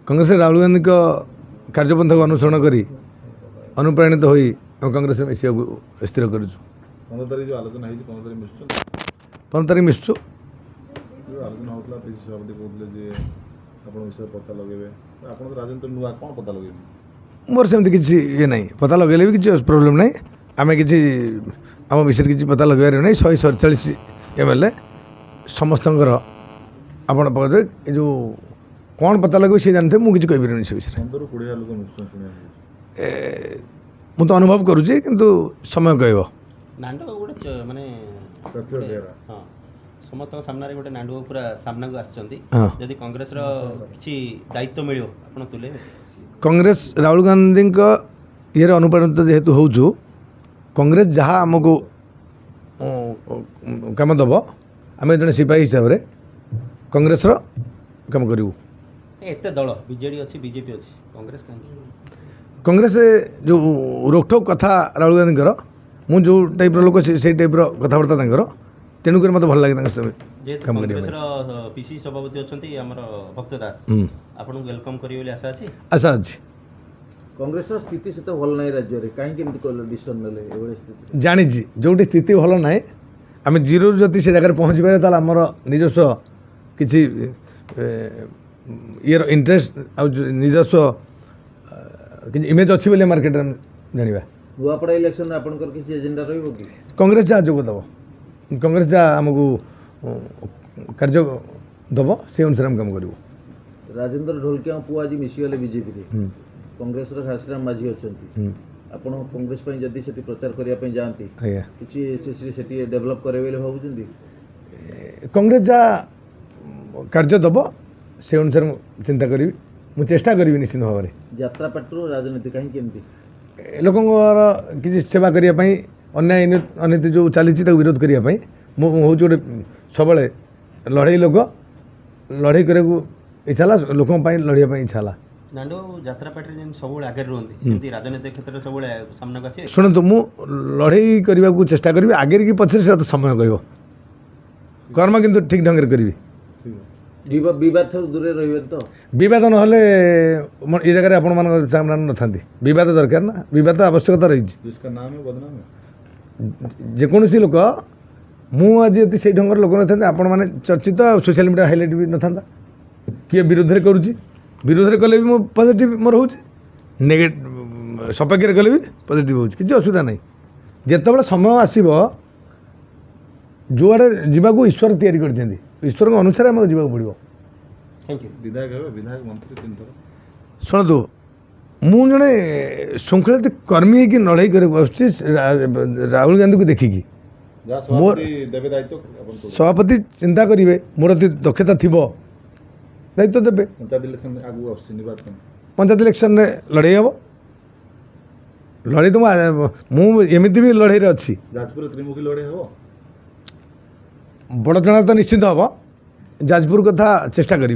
कांग्रेस राहुल गांधी कार्यपंथा को अनुसरण कर अनुप्राणित हो कांग्रेस मिसा स्थिर कर 15 तारीख जो आलोचना है 15 तारीख मिशुचन 15 तारीख मिशु जो आलोचना होतला पीसी सभापति कहले जे आपण विषय पता लगेबे आपण तो राजनीति नुआ कोन पता लगेबे मोर सेमती किसी ये नहीं पता लगेले भी किसी प्रॉब्लम नहीं आम कि आम विषय किसी पता लगेबार नहीं 147 MLA समस्त आपण पकड़े जो कौन पता लगे सी जानते मुझे कहीपर से विषय 15 20 लोक मिशुचन सुनिया मु तो अनुभव करुँचे किंतु समय कह नांडो गोटे माने हाँ समस्त सामने गोटे नांडो पूरा सामना को आछंती यदि कांग्रेस रो किछि दायित्व मिलियो आपण तुले कांग्रेस राहुल गांधी ये अनुप्राणित जेहेतु होचु कांग्रेस जहाँ आमको कम दब आम जन सिपाही हिसाब से कांग्रेस रो कम करूँ एते दल बीजेडी अच्छी बीजेपी अच्छी कांग्रेस कांग्रेस जो रोकठोक कथा राहुल गांधी मु जो टाइप लोक से टाइप कथबार्ता तेणुक मत भल लगे कांग्रेस पीसी सभापति अच्छी आमर भक्त दास आपन वेलकम करियो आशा अछि आशा अछि कांग्रेस स्थिति से तो भल नहीं राज्य रे काहे केमति कोल डिसीजन नेले एवळे स्थिति जानि जी जोटी स्थिति भल नाही आम जीरो जति से जगह पहुँच पारे ताल आमर निजस्व किछि ये इंटरेस्ट आ निजस्व कि इमेज अच्छी बोले मार्केट जानिबा नुआपड़ा इलेक्शन में आपनकर किसी एजेंडा रहइबो कि कांग्रेस जहाँ जोग दब कांग्रेस जहाँ आमको कार्य दब से अनुसार हम काम करूँ राजेंद्र ढोलकिया पुआ आज मिसीगले बीजेपी रे कांग्रेस रो घासराम माझी अछंती आपण कांग्रेस पई जदी सेठी प्रचार करिया पई जानती किछि सेठी डेवलप करे बेले भाबुचंदी कांग्रेस जहाँ कार्य दब से अनुसार चिंता करी मु चेष्टा करी निश्चित भाव में यात्रा पार्टी राजनीति कहीं केमती लोकंर किसी सेवा करने अन्याय अनीति जो चली विरोध करने हूँ गोटे सब लड़े लोक लड़े करने इच्छा लोक लड़ाई इच्छा नांडो यात्रा पार्टी जेन सब आगे रहंती राजनीतिक क्षेत्र सब सामना को आसी शुणु मु लड़ाई करने को चेष्टा करी आगे कि पछे से समय कह कर्म किंतु ठीक ढंग करी विवाद दूर रही तो विवाद ना ये जगह आपण मान सामना न था विवाद दरकार ना विवाद आवश्यकता रही जिसका नाम है बदनाम है जेकोसी लोक मुझे से ढंग लोक न था आपण मैंने चर्चित सोशल मीडिया हाइलाइट भी न था किए विरोध में करुँच विरोध कले भी मो पॉजिटिव मोर हो नेगेटिव सपक्ष कले भी पॉजिटिव हो कि असुविधा नहीं जिते समय आसब जोआड़े जावाक ईश्वर तैयारी कर ईश्वर अनुसार आम जावाक पड़ो थैंक यू विधायक विधायक मंत्री 3 थर शुणु मु जड़े श्रृंखलित कर्मी की लड़ाई कर राहुल गांधी को देखिकी मोर सभापति चिंता करेंगे मोर दक्षता थी दायित्व देवे पंचायत इलेक्शन में लड़ाई हम लड़ाई तो मुझे भी लड़ाई अच्छी जाजपुर त्रिमुखी लड़ाई हम बड़चणा तो निश्चित हम जाजपुर कथा चेष्टा करी